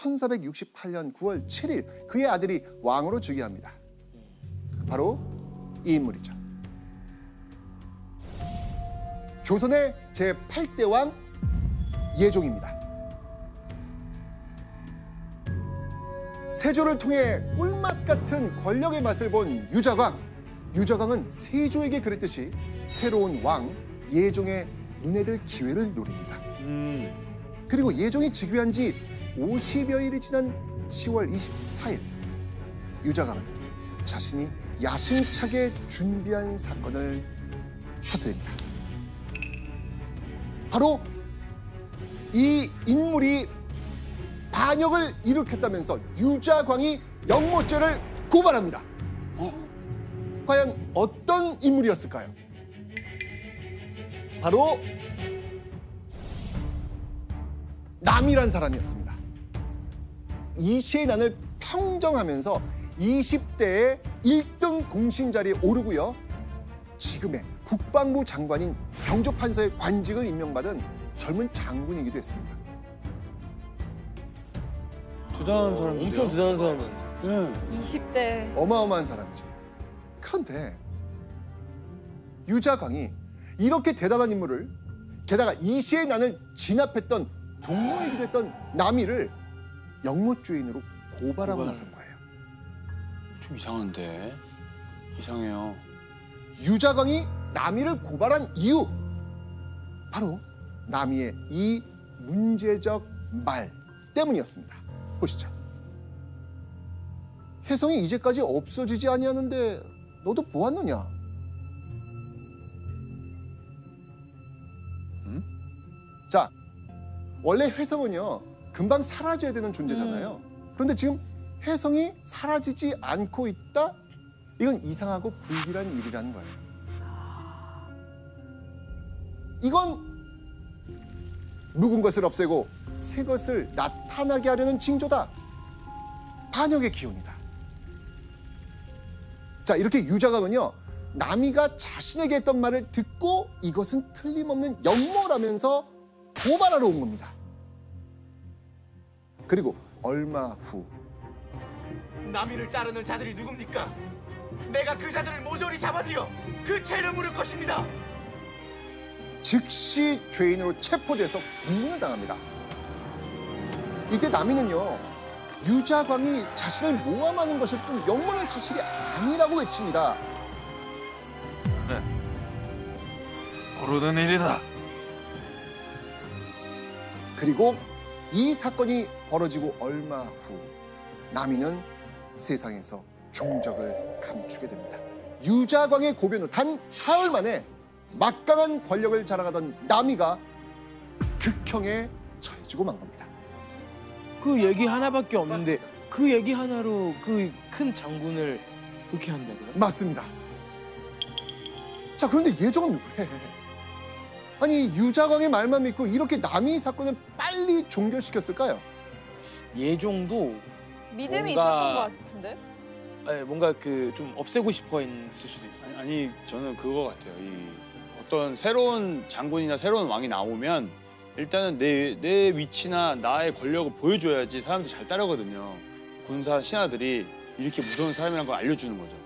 1468년 9월 7일 그의 아들이 왕으로 즉위합니다. 바로 이 인물이죠. 조선의 제8대 왕 예종입니다. 세조를 통해 꿀맛 같은 권력의 맛을 본 유자광. 유자광은 세조에게 그랬듯이 새로운 왕 예종의 눈에 들 기회를 노립니다. 그리고 예종이 즉위한 지 50여일이 지난 10월 24일 유자광은 자신이 야심차게 준비한 사건을 터뜨립니다. 바로 이 인물이 반역을 일으켰다면서 유자광이 영모죄를 고발합니다. 과연 어떤 인물이었을까요? 바로 남이란 사람이었습니다. 이시의 난을 평정하면서 20대에 1등 공신 자리에 오르고요. 지금의 국방부 장관인 병조판서의 관직을 임명받은 젊은 장군이기도 했습니다. 대단한 사람, 엄청 대단한 사람이에요. 20대. 어마어마한 사람이죠. 그런데 유자광이 이렇게 대단한 인물을, 게다가 이시의 난을 진압했던 동료이기도 했던 남이를 영모죄인으로 고발하고 나선 거예요. 좀 이상한데? 이상해요. 유자광이 남이를 고발한 이유, 바로 남이의 이 문제적 말 때문이었습니다. 보시죠. 혜성이 이제까지 없어지지 아니하는데 너도 보았느냐? 자, 원래 혜성은요 금방 사라져야 되는 존재잖아요. 그런데 지금 혜성이 사라지지 않고 있다? 이건 이상하고 불길한 일이라는 거예요. 이건 묵은 것을 없애고 새 것을 나타나게 하려는 징조다. 반역의 기운이다. 자, 이렇게 유자광은요 남이가 자신에게 했던 말을 듣고 이것은 틀림없는 영모라면서 고발하러 온 겁니다. 그리고 얼마 후 남이를 따르는 자들이 누굽니까? 내가 그 자들을 모조리 잡아들여 그 죄를 물을 것입니다. 즉시 죄인으로 체포돼서 고문을 당합니다. 이때 남이는요 유자광이 자신을 모함하는 것일 뿐 영모는 사실이 아니라고 외칩니다. 모르는 일이다. 그리고 이 사건이 벌어지고 얼마 후 남이는 세상에서 종적을 감추게 됩니다. 유자광의 고변으로 단 사흘 만에 막강한 권력을 자랑하던 남이가 극형에 처해지고 만 겁니다. 그 얘기 하나밖에 없는데 그 얘기 하나로 그 큰 장군을 그렇게 한다고요? 맞습니다. 자, 그런데 예종은 왜? 아니 유자광의 말만 믿고 이렇게 남이 사건을 빨리 종결시켰을까요? 예종도 믿음이 뭔가- 있었던 것 같은데? 네, 뭔가 그 좀 없애고 싶어 했을 수도 있어요. 아니, 저는 그거 같아요. 이 어떤 새로운 장군이나 새로운 왕이 나오면 일단은 내 위치나 나의 권력을 보여줘야지 사람들이 잘 따르거든요. 군사 신하들이 이렇게 무서운 사람이라는 걸 알려주는 거죠.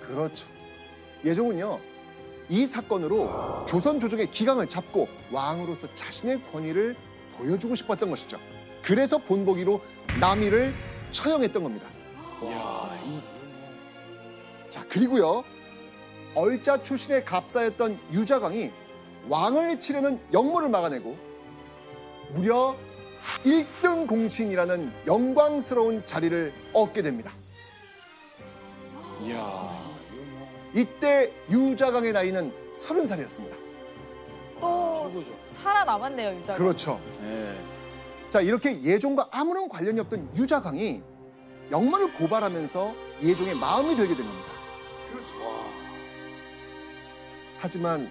그렇죠. 예종은요 이 사건으로 조선 조정의 기강을 잡고 왕으로서 자신의 권위를 보여주고 싶었던 것이죠. 그래서 본보기로 남이를 처형했던 겁니다. 자, 그리고요 얼자 출신의 갑사였던 유자광이 왕을 해치려는 영모를 막아내고 무려 1등 공신이라는 영광스러운 자리를 얻게 됩니다. 이야. 이때 유자광의 나이는 30살이었습니다. 또 살아남았네요, 유자광. 그렇죠. 네. 자, 이렇게 예종과 아무런 관련이 없던 유자광이 영모를 고발하면서 예종의 마음이 들게 된 겁니다. 하지만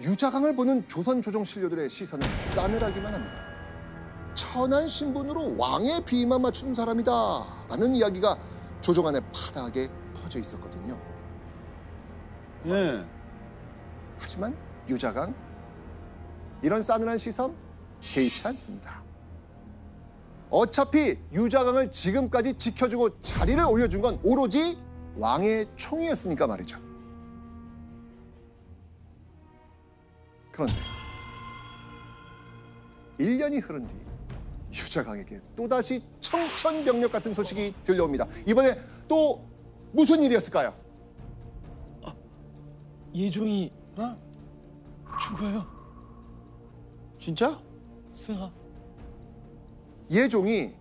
유자광을 보는 조선 조정 신료들의 시선은 싸늘하기만 합니다. 천한 신분으로 왕의 비위만 맞춘 사람이다 라는 이야기가 조정 안에 파다하게 퍼져 있었거든요. 네. 하지만 유자광 이런 싸늘한 시선 개의치 않습니다. 어차피 유자강을 지금까지 지켜주고 자리를 올려준 건 오로지 왕의 총이었으니까 말이죠. 그런데 1년이 흐른 뒤 유자강에게 또다시 청천벽력 같은 소식이 들려옵니다. 이번에 또 무슨 일이었을까요? 예종이 죽어요. 진짜? 승아. 예종이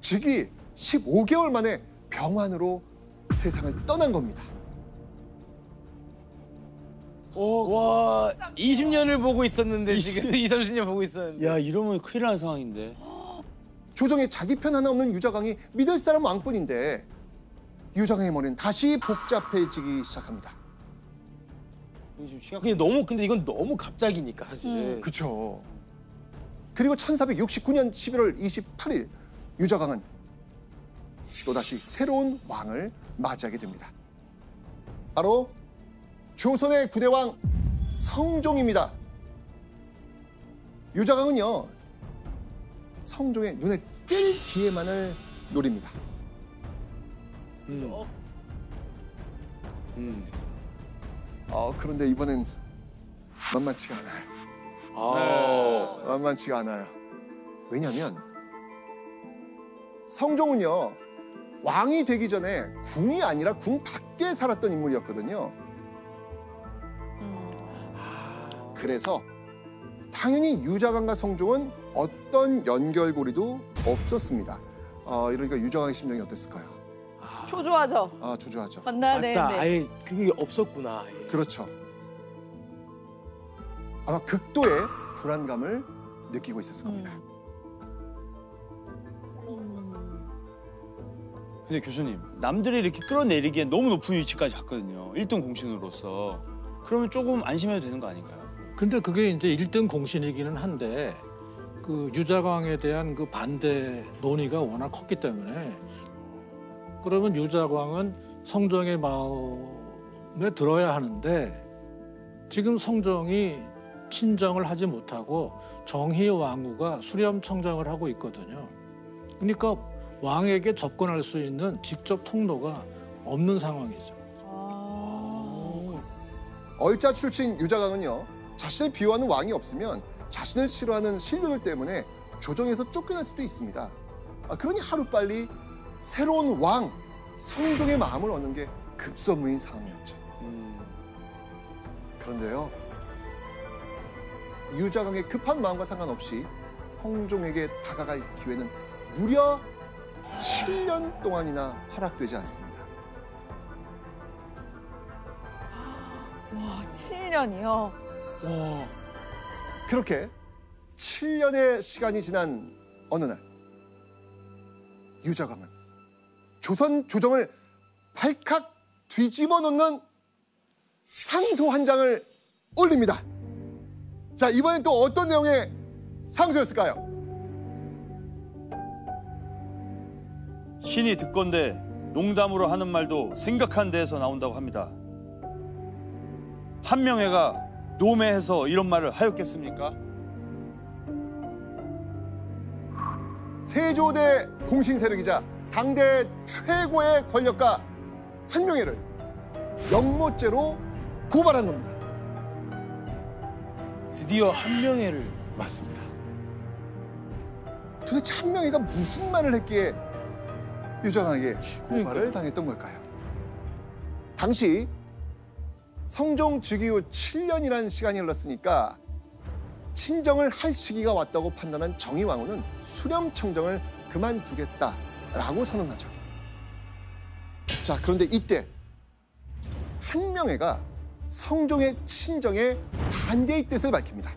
즉위 15개월 만에 병환으로 세상을 떠난 겁니다. 와, 20년을 보고 있었는데 지금 30년 보고 있었는데. 야, 이러면 큰일 날 상황인데. 조정에 자기 편 하나 없는 유자강이 믿을 사람 왕뿐인데 유자강의 머리는 다시 복잡해지기 시작합니다. 근데 이건 너무 갑자기니까 사실. 그렇죠. 그리고 1469년 11월 28일 유자강은 또다시 새로운 왕을 맞이하게 됩니다. 바로 조선의 9대왕 성종입니다. 유자강은요, 성종의 눈에 띌 기회만을 노립니다. 그런데 이번엔 만만치가 않아요. 만만치가 않아요. 왜냐하면 성종은요, 왕이 되기 전에 궁이 아니라 궁 밖에 살았던 인물이었거든요. 그래서 당연히 유자강과 성종은 어떤 연결고리도 없었습니다. 이러니까 유자강의 심정이 어땠을까요? 초조하죠. 조조하죠. 만나야 맞다. 되는데. 아예 그게 없었구나. 아예. 그렇죠. 아마 극도의 불안감을 느끼고 있었을 겁니다. 근데 교수님, 남들이 이렇게 끌어내리기엔 너무 높은 위치까지 갔거든요. 1등 공신으로서. 그러면 조금 안심해도 되는 거 아닌가요? 근데 그게 이제 1등 공신이기는 한데 그 유자광에 대한 그 반대 논의가 워낙 컸기 때문에 그러면 유자광은 성종의 마음에 들어야 하는데 지금 성종이 친정을 하지 못하고 정희왕후가 수렴청정을 하고 있거든요. 그러니까 왕에게 접근할 수 있는 직접 통로가 없는 상황이죠. 얼자 출신 유자강은요, 자신을 비호하는 왕이 없으면 자신을 싫어하는 신료들 때문에 조정에서 쫓겨날 수도 있습니다. 그러니 하루빨리 새로운 왕 성종의 마음을 얻는 게 급선무인 상황이었죠. 그런데요, 유자강의 급한 마음과 상관없이 성종에게 다가갈 기회는 무려 7년 동안이나 허락되지 않습니다. 와, 7년이요? 와. 그렇게 7년의 시간이 지난 어느 날 유자광은 조선 조정을 발칵 뒤집어 놓는 상소 한 장을 올립니다. 자, 이번엔 또 어떤 내용의 상소였을까요? 신이 듣건대 농담으로 하는 말도 생각한 데에서 나온다고 합니다. 한명회가 노매해서 이런 말을 하였겠습니까? 세조대 공신 세력이자 당대 최고의 권력가 한명회를 영모죄로 고발한 겁니다. 드디어 한명회를. 맞습니다. 도대체 한명회가 무슨 말을 했기에 유자광에게 고발을 당했던 걸까요? 당시 성종 즉위 후 7년이라는 시간이 흘렀으니까 친정을 할 시기가 왔다고 판단한 정의왕후는 수렴청정을 그만두겠다라고 선언하죠. 자, 그런데 이때 한명회가 성종의 친정에 반대의 뜻을 밝힙니다.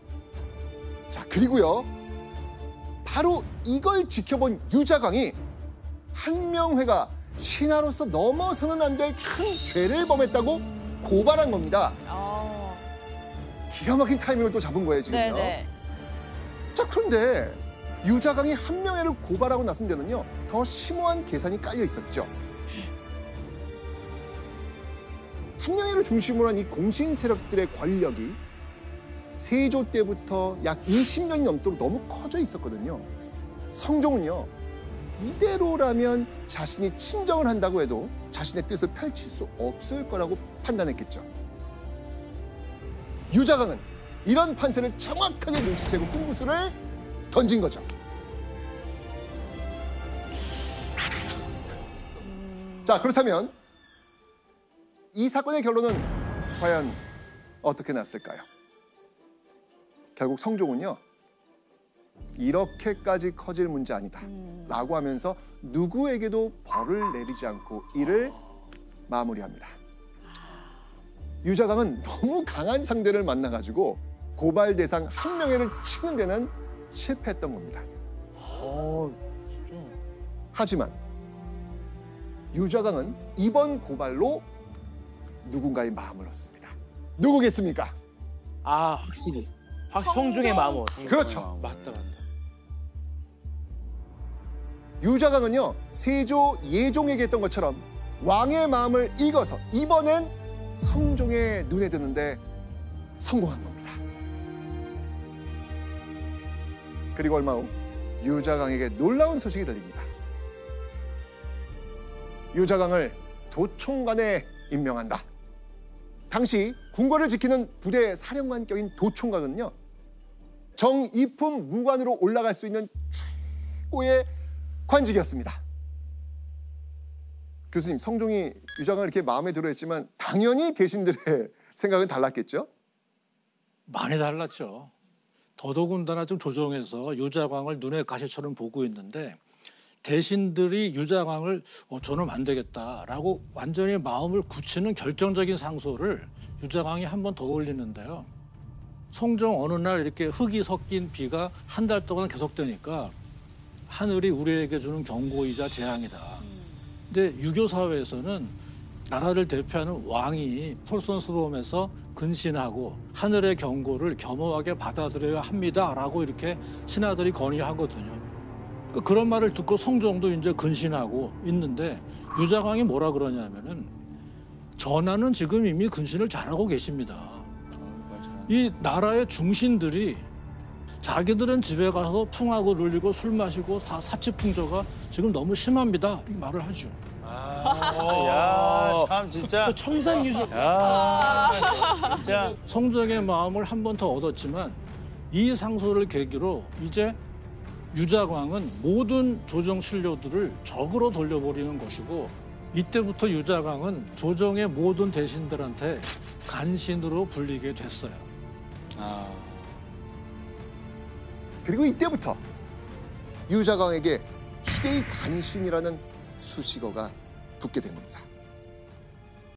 자, 그리고요, 바로 이걸 지켜본 유자광이 한명회가 신하로서 넘어서는 안 될 큰 죄를 범했다고 고발한 겁니다. 기가 막힌 타이밍을 또 잡은 거예요, 지금요. 네네. 자, 그런데 유자광이 한명회를 고발하고 나선 데는요, 더 심오한 계산이 깔려 있었죠. 한명회를 중심으로 한 이 공신 세력들의 권력이 세조 때부터 약 20년이 넘도록 너무 커져 있었거든요. 성종은요, 이대로라면 자신이 친정을 한다고 해도 자신의 뜻을 펼칠 수 없을 거라고 판단했겠죠. 유자강은 이런 판세를 정확하게 눈치채고 승부수를 던진 거죠. 자, 그렇다면 이 사건의 결론은 과연 어떻게 났을까요? 결국 성종은요, 이렇게까지 커질 문제 아니다 라고 하면서 누구에게도 벌을 내리지 않고 이를 마무리합니다. 유자강은 너무 강한 상대를 만나가지고 고발 대상 한 명회를 치는 데는 실패했던 겁니다. 하지만 유자강은 이번 고발로 누군가의 마음을 얻습니다. 누구겠습니까? 아, 확실히. 성종의 마음. 그렇죠. 맞다. 유자강은요, 세조 예종에게 했던 것처럼 왕의 마음을 읽어서 이번엔 성종의 눈에 드는데 성공한 겁니다. 그리고 얼마 후 유자강에게 놀라운 소식이 들립니다. 유자강을 도총관에 임명한다. 당시 궁궐을 지키는 부대 사령관격인 도총관은요, 정이품 무관으로 올라갈 수 있는 최고의 관직이었습니다. 교수님, 성종이 유자강을 이렇게 마음에 들어 했지만 당연히 대신들의 생각은 달랐겠죠? 많이 달랐죠. 더더군다나 좀 조정에서 유자광을 눈의 가시처럼 보고 있는데 대신들이 유자광을 저놈 안 되겠다라고 완전히 마음을 굳히는 결정적인 상소를 유자광이 한 번 더 올리는데요. 성종 어느 날 이렇게 흙이 섞인 비가 한 달 동안 계속되니까 하늘이 우리에게 주는 경고이자 재앙이다. 근데 유교 사회에서는 나라를 대표하는 왕이 솔선수범해서 근신하고 하늘의 경고를 겸허하게 받아들여야 합니다라고 이렇게 신하들이 건의하거든요. 그런 말을 듣고 성종도 이제 근신하고 있는데 유자광이 뭐라 그러냐면은 전하는 지금 이미 근신을 잘하고 계십니다. 이 나라의 중신들이 자기들은 집에 가서 풍하고 눌리고 술 마시고 다 사치풍조가 지금 너무 심합니다. 이 말을 하죠. 야, 참 진짜. 저 청산유수. 야, 진짜. 성종의 마음을 한 번 더 얻었지만 이 상소를 계기로 이제 유자광은 모든 조정 신료들을 적으로 돌려버리는 것이고 이때부터 유자광은 조정의 모든 대신들한테 간신으로 불리게 됐어요. 그리고 이때부터 유자광에게 희대의 간신이라는 수식어가 붙게 된 겁니다.